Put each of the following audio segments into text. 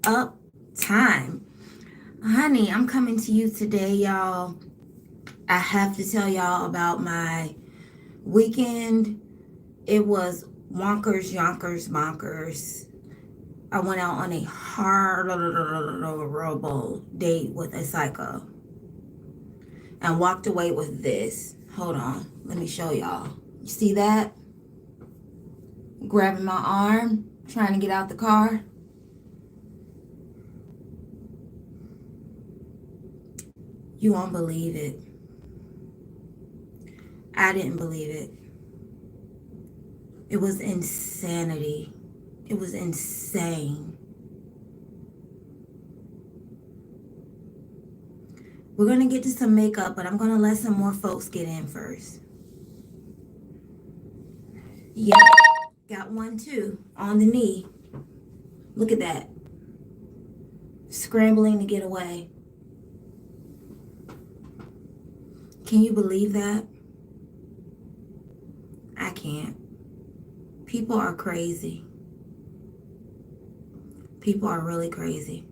up time? Honey, I'm coming to you today, y'all. I have to tell y'all about my weekend. It was wonkers, yonkers, bonkers. I went out on a horrible date with a psycho and walked away with this. Hold on, let me show y'all. You see that? Grabbing my arm, trying to get out the car. You won't believe it. I didn't believe it. It was insanity. It was insane. We're going to get to some makeup, but I'm going to let some more folks get in first. Yeah, got one too on the knee. Look at that. Scrambling to get away. Can you believe that? I can't. People are crazy. People are really crazy.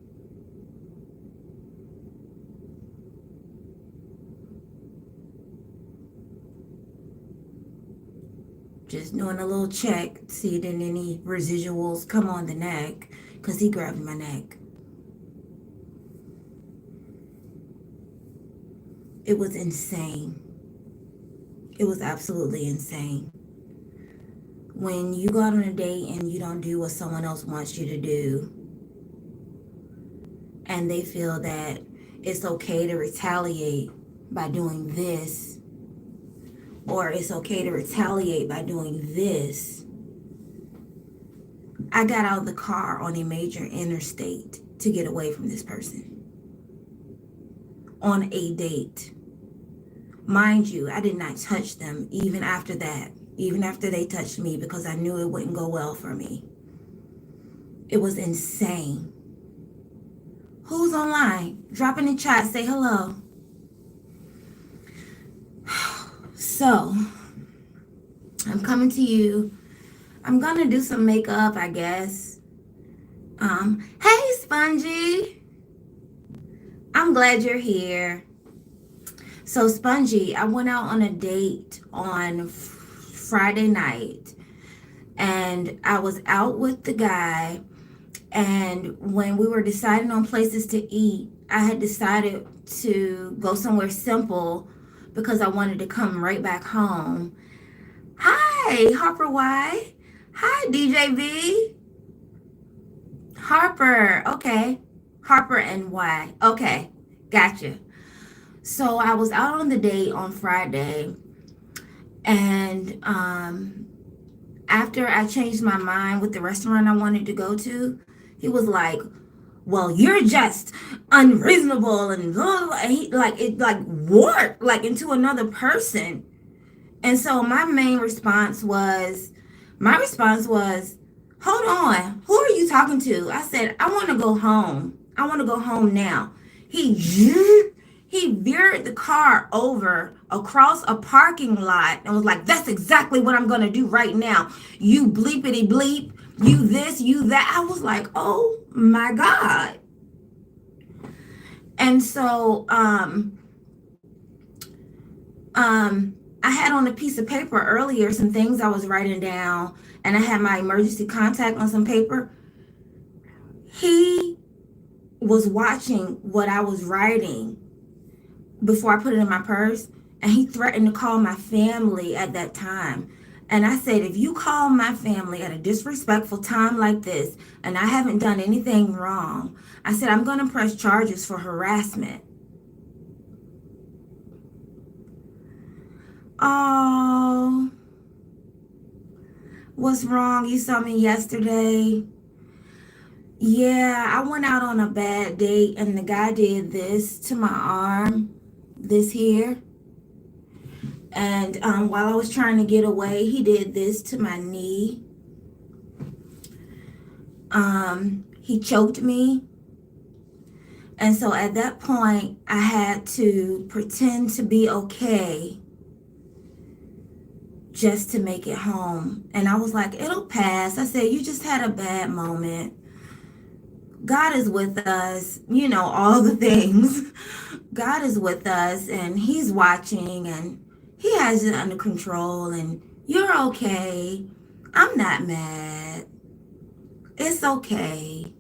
Just doing a little check, see if any residuals come on the neck, because he grabbed my neck. It was insane. It was absolutely insane. When you go out on a date and you don't do what someone else wants you to do, and they feel that it's okay to retaliate by doing this, or it's okay to retaliate by doing this. I got out of the car on a major interstate to get away from this person. On a date. Mind you, I did not touch them even after that. Even after they touched me, because I knew it wouldn't go well for me. It was insane. Who's online? Drop in the chat, say hello. So, I'm coming to you. I'm gonna do some makeup, I guess. Hey, Spongy. I'm glad you're here. So, Spongy, I went out on a date on Friday night, and I was out with the guy, and when we were deciding on places to eat, I had decided to go somewhere simple because I wanted to come right back home. Hi, Harper Y. Hi, DJ V. Harper, okay. Harper and Y. Okay, gotcha. So I was out on the date on Friday, and after I changed my mind with the restaurant I wanted to go to, he was like, well, you're just unreasonable, and he warped like into another person. And so my response was, hold on, who are you talking to? I said, I want to go home. I want to go home now. He veered the car over across a parking lot and was like, that's exactly what I'm going to do right now. You bleepity bleep, you this, you that. I was like, oh my God. And so I had on a piece of paper earlier some things I was writing down, and I had my emergency contact on some paper. He was watching what I was writing before I put it in my purse, and he threatened to call my family at that time. And I said, if you call my family at a disrespectful time like this, and I haven't done anything wrong, I said, I'm going to press charges for harassment. Oh, what's wrong? You saw me yesterday. Yeah, I went out on a bad date, and the guy did this to my arm, this here. And while I was trying to get away, he did this to my knee. He choked me. And so at that point, I had to pretend to be okay just to make it home. And I was like, it'll pass. I said, you just had a bad moment. God is with us, all the things. God is with us and He's watching and He has it under control and you're okay. I'm not mad. It's okay.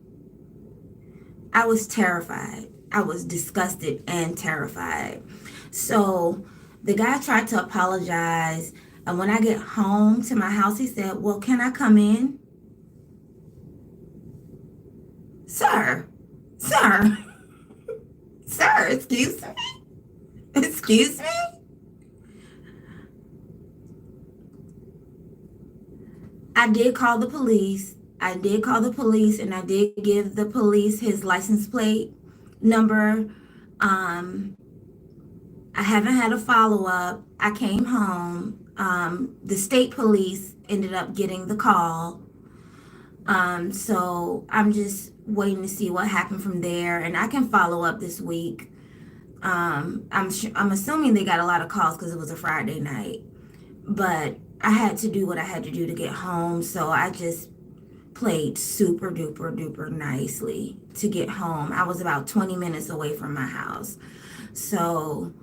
I was terrified. I was disgusted and terrified. So the guy tried to apologize. And when I get home to my house, he said, "Well, can I come in?" Sir, sir, sir, excuse me? Excuse me? I did call the police. I did call the police and I did give the police his license plate number. Um, I haven't had a follow up. I came home. The state police ended up getting the call. So I'm just waiting to see what happened from there, and I can follow up this week. I'm assuming they got a lot of calls because it was a Friday night, but I had to do what I had to do to get home, so I just played super duper duper nicely to get home. I was about 20 minutes away from my house, so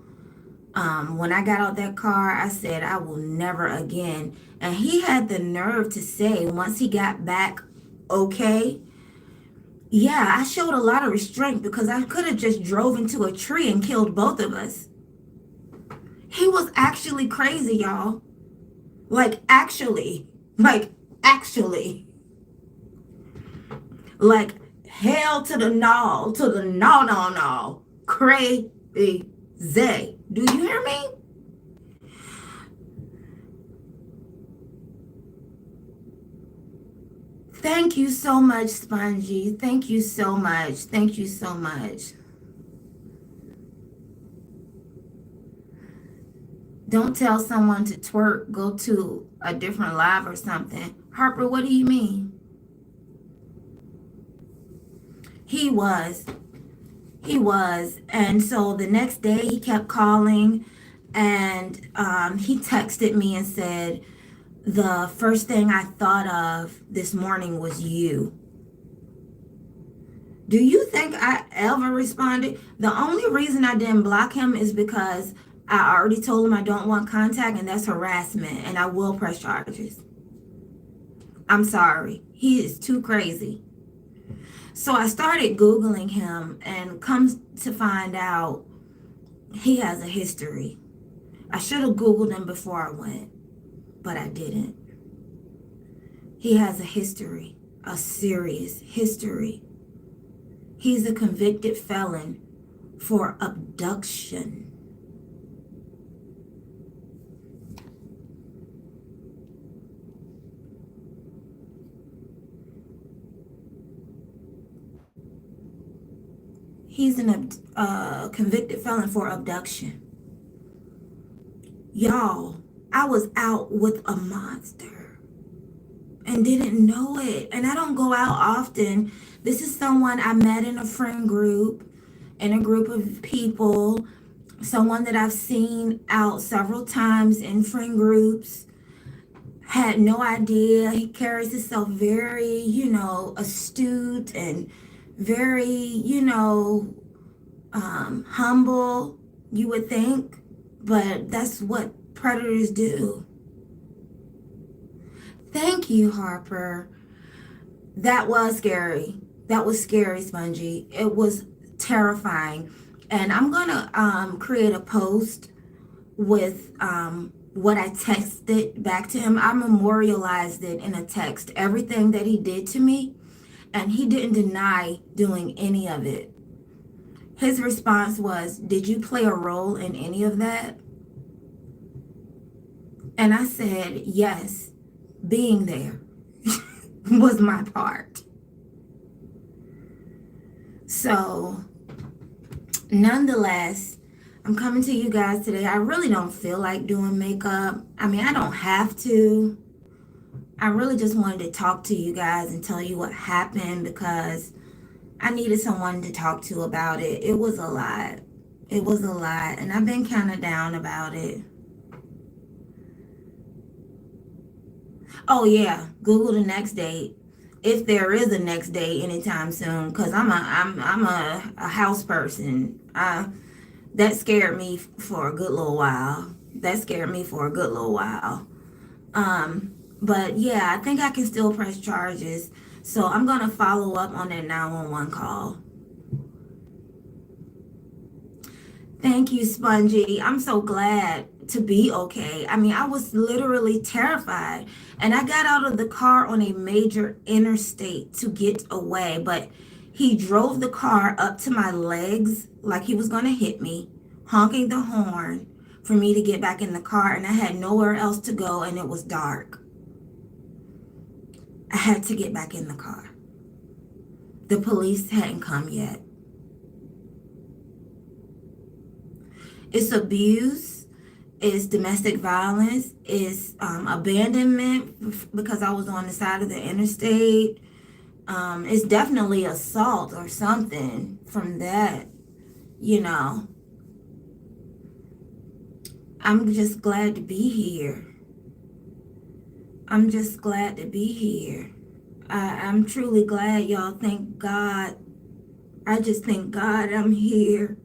when I got out that car, I said, I will never again. And he had the nerve to say, once he got back okay, yeah, I showed a lot of restraint because I could have just drove into a tree and killed both of us. He was actually crazy, y'all. Like, actually. Like, actually. Like, hell to the no, to the no, no, no. Crazy. Do you hear me? Thank you so much, Spongy. Thank you so much. Thank you so much. Don't tell someone to twerk, go to a different live or something. Harper, what do you mean? He was. He was. And so the next day he kept calling and he texted me and said, the first thing I thought of this morning was you. Do you think I ever responded? The only reason I didn't block him is because I already told him I don't want contact, and that's harassment, and I will press charges. I'm sorry. He is too crazy. So I started Googling him, and comes to find out he has a history. I should have Googled him before I went, but I didn't. He has a history, a serious history. He's a convicted felon for abduction. He's a convicted felon for abduction. Y'all, I was out with a monster and didn't know it. And I don't go out often. This is someone I met in a friend group, in a group of people, someone that I've seen out several times in friend groups. Had no idea. He carries himself very, astute and very, humble, you would think. But that's what predators do. Thank you, Harper. That was scary. That was scary, Spongy. It was terrifying. And I'm going to create a post with what I texted back to him. I memorialized it in a text, everything that he did to me. And he didn't deny doing any of it. His response was, "Did you play a role in any of that?" And I said, "Yes, being there was my part." So, nonetheless, I'm coming to you guys today. I really don't feel like doing makeup. I mean, I don't have to. I really just wanted to talk to you guys and tell you what happened because I needed someone to talk to about it. It was a lot. It was a lot. And I've been kind of down about it. Oh, yeah. Google the next date. if there is a next day anytime soon, because I'm a house person. That scared me for a good little while. That scared me for a good little while. But yeah, I think I can still press charges. So I'm gonna follow up on that 911 call. Thank you, Spongy. I'm so glad to be okay. I mean, I was literally terrified. And I got out of the car on a major interstate to get away, but he drove the car up to my legs like he was going to hit me, honking the horn for me to get back in the car. And I had nowhere else to go, and it was dark. I had to get back in the car. The police hadn't come yet. It's abuse, it's domestic violence, it's abandonment because I was on the side of the interstate. It's definitely assault or something from that, you know. I'm just glad to be here. I'm just glad to be here. I'm truly glad, y'all. Thank God. I just thank God I'm here.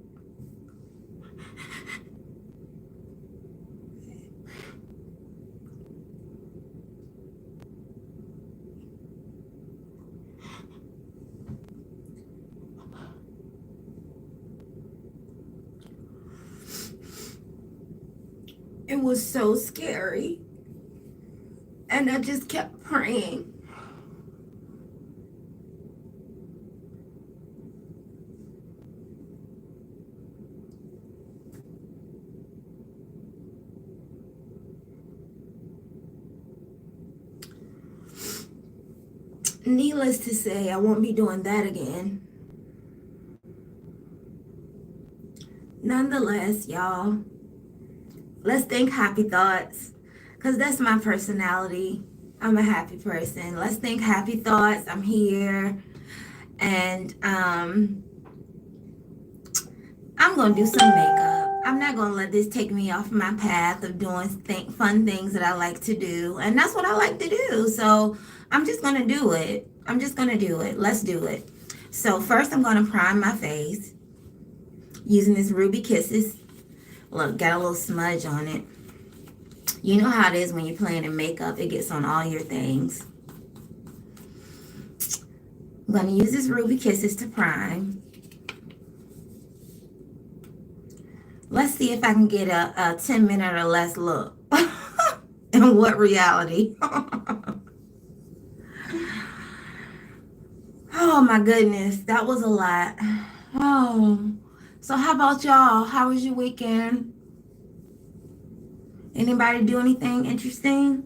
It was so scary. And I just kept praying. Needless to say, I won't be doing that again. Nonetheless, y'all, let's think happy thoughts, because that's my personality. I'm a happy person. Let's think happy thoughts. I'm here. And I'm going to do some makeup. I'm not going to let this take me off my path of doing fun things that I like to do. And that's what I like to do. So I'm just going to do it. I'm just going to do it. Let's do it. So first I'm going to prime my face using this Ruby Kisses. Look, got a little smudge on it. You know how it is when you're playing in makeup. It gets on all your things. I'm going to use this Ruby Kisses to prime. Let's see if I can get a 10-minute or less look. In what reality? Oh my goodness, that was a lot. Oh, so how about y'all? How was your weekend? Anybody do anything interesting?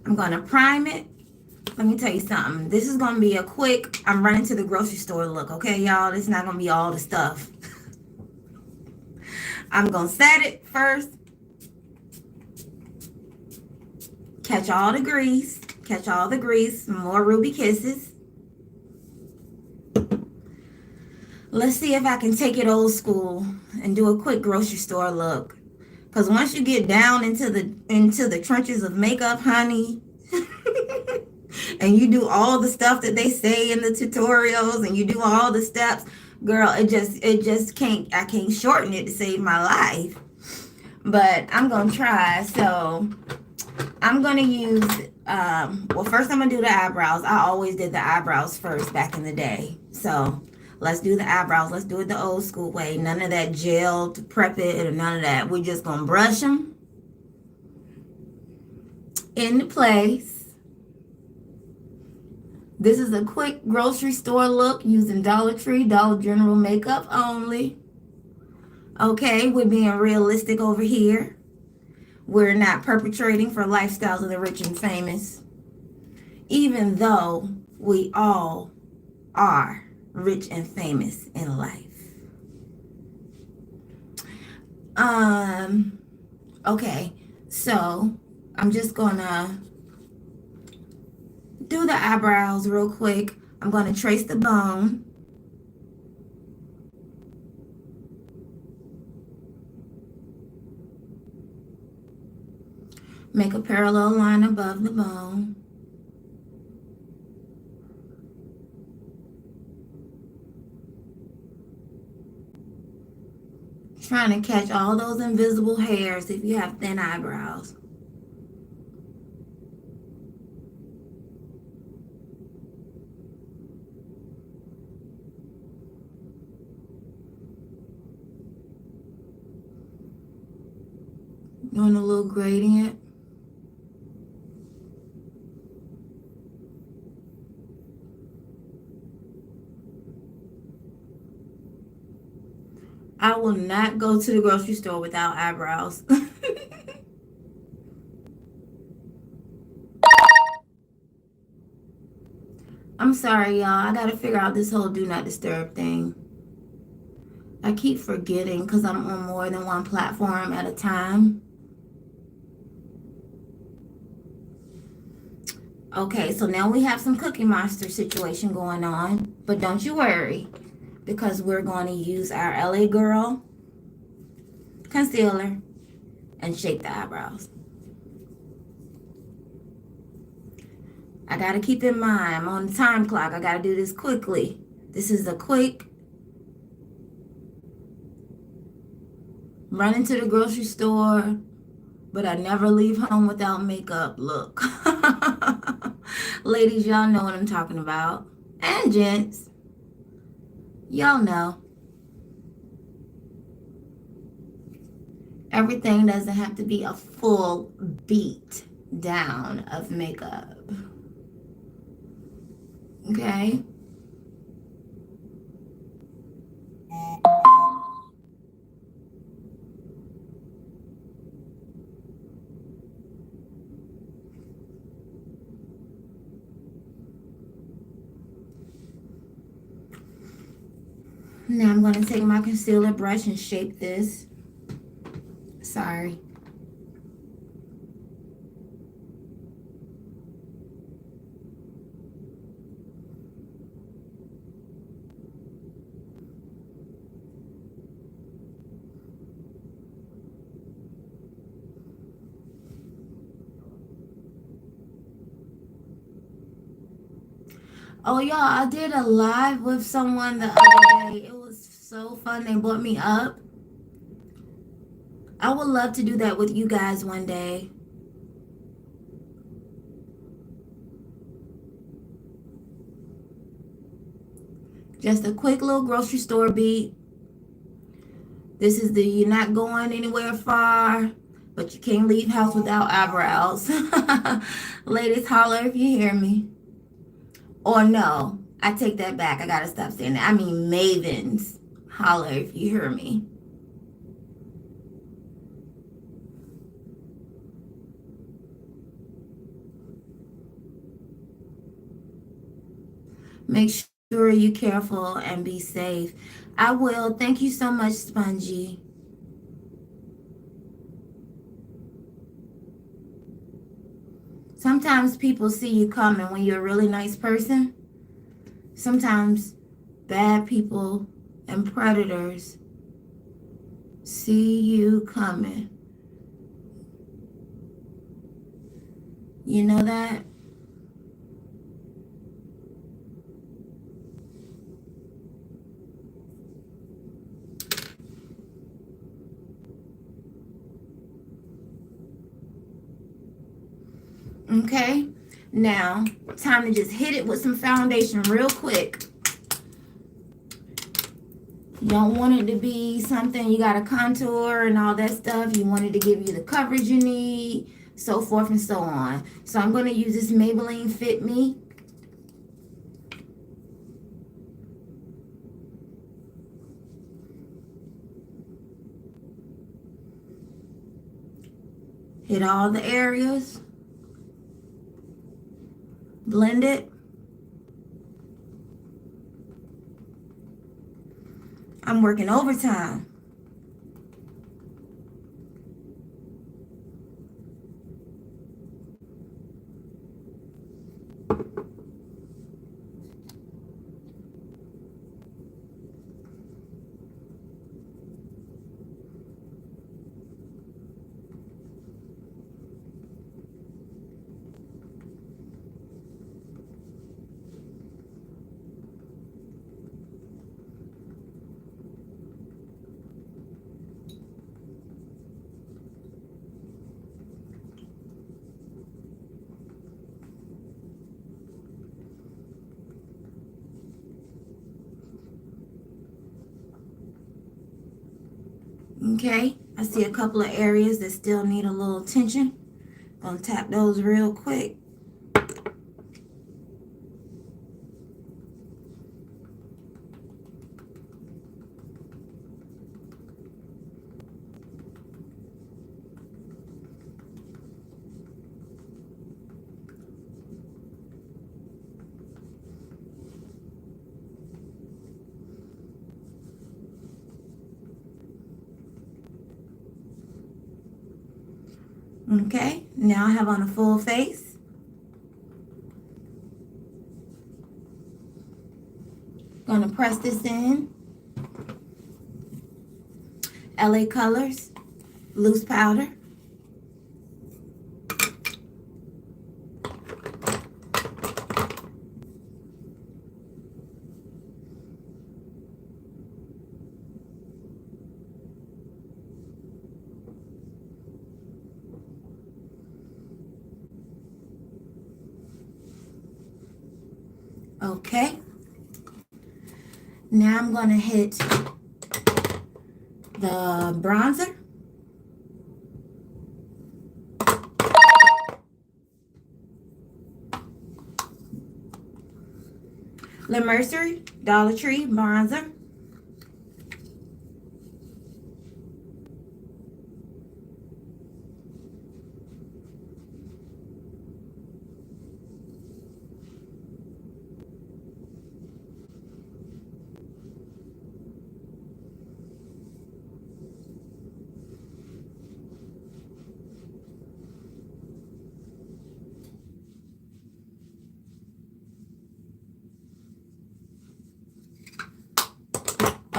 I'm gonna prime it. Let me tell you something. This is gonna be a quick, I'm running to the grocery store look, okay, y'all? This is not gonna be all the stuff. I'm gonna set it first. Catch all the grease. Catch all the grease. Some more Ruby Kisses. Let's see if I can take it old school and do a quick grocery store look. Because once you get down into the trenches of makeup, honey, and you do all the stuff that they say in the tutorials and you do all the steps, girl, it just can't, I can't shorten it to save my life. But I'm gonna try. So I'm gonna use well, first I'm gonna do the eyebrows. I always did the eyebrows first back in the day. So let's do the eyebrows. Let's do it the old school way. None of that gel to prep it or none of that. We're just gonna brush them into place. This is a quick grocery store look using Dollar Tree, Dollar General makeup only. Okay, we're being realistic over here. We're not perpetrating for lifestyles of the rich and famous, even though we all are rich and famous in life. Okay, so I'm just gonna do the eyebrows real quick. I'm gonna trace the bone. Make a parallel line above the bone. Trying to catch all those invisible hairs if you have thin eyebrows. Doing a little gradient. I will not go to the grocery store without eyebrows. I'm sorry, y'all. I gotta figure out this whole do not disturb thing. I keep forgetting because I'm on more than one platform at a time. Okay, so now we have some Cookie Monster situation going on. But don't you worry, because we're going to use our LA Girl concealer and shape the eyebrows. I got to keep in mind, I'm on the time clock. I got to do this quickly. This is a quick run into the grocery store, but I never leave home without makeup look. Ladies, y'all know what I'm talking about. And gents, y'all know. Everything doesn't have to be a full beat down of makeup. Okay? Now I'm going to take my concealer brush and shape this. Sorry. Oh, y'all, I did a live with someone the other day. It was so fun. They brought me up. I would love to do that with you guys one day. Just a quick little grocery store beat. This is the you're not going anywhere far, but you can't leave house without eyebrows. Ladies, holler if you hear me. Or no, I take that back. I gotta stop saying that. I mean mavens, holler if you hear me. Make sure you're careful and be safe. I will. Thank you so much, Spongy. Sometimes people see you coming when you're a really nice person. Sometimes bad people and predators see you coming. You know that? Okay, now time to just hit it with some foundation real quick. You don't want it to be something you got to contour and all that stuff. You want it to give you the coverage you need, so forth and so on. So I'm going to use this Maybelline Fit Me. Hit all the areas. Blend it. I'm working overtime. Okay, I see a couple of areas that still need a little attention. Gonna tap those real quick. Okay, now I have on a full face. Gonna press this in. LA Colors, loose powder. Okay. Now I'm going to hit the bronzer. Le Mercier Dollar Tree bronzer.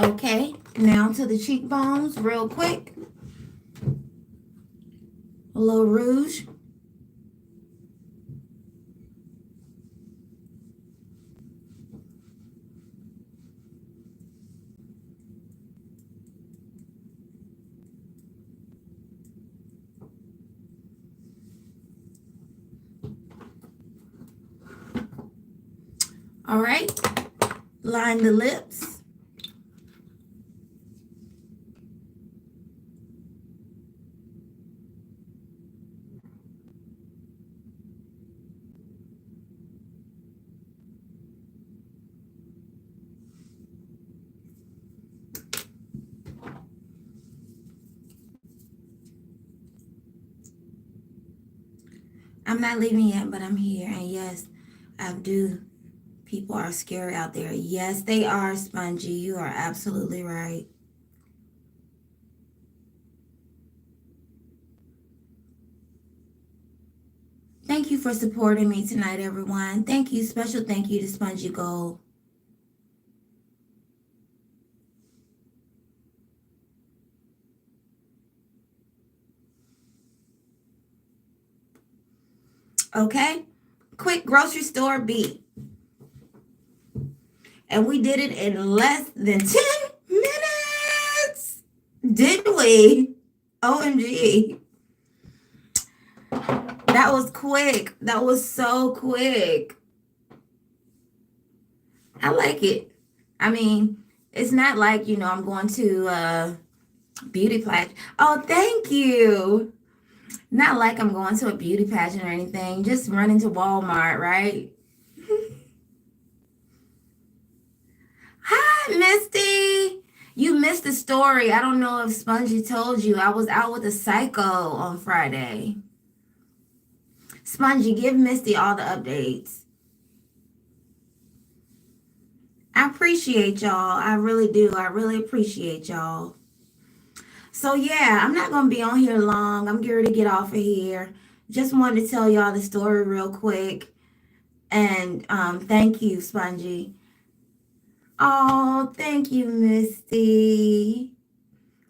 Okay, now to the cheekbones real quick. A little rouge. All right, line the lips. I'm not leaving yet, but I'm here. And yes, I do. People are scary out there. Yes, they are, Spongy. You are absolutely right. Thank you for supporting me tonight, everyone. Thank you. Special thank you to Spongy Gold. Okay? Quick grocery store beat. And we did it in less than 10 minutes. Didn't we? OMG. That was quick. That was so quick. I like it. I mean, it's not like, I'm going to beauty pageant. Oh, thank you. Not like I'm going to a beauty pageant or anything. Just running to Walmart, right? Hi, Misty. You missed the story. I don't know if Spongy told you. I was out with a psycho on Friday. Spongy, give Misty all the updates. I appreciate y'all. I really do. I really appreciate y'all. So yeah, I'm not going to be on here long. I'm getting ready to get off of here. Just wanted to tell y'all the story real quick. And thank you, Spongy. Oh, thank you, Misty.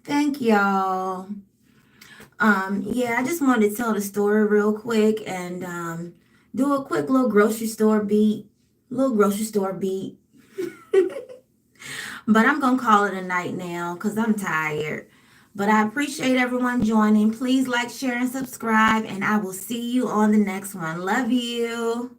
Thank y'all. Yeah, I just wanted to tell the story real quick and do a quick little grocery store beat. Little grocery store beat. But I'm going to call it a night now because I'm tired. But I appreciate everyone joining. Please like, share, and subscribe. And I will see you on the next one. Love you.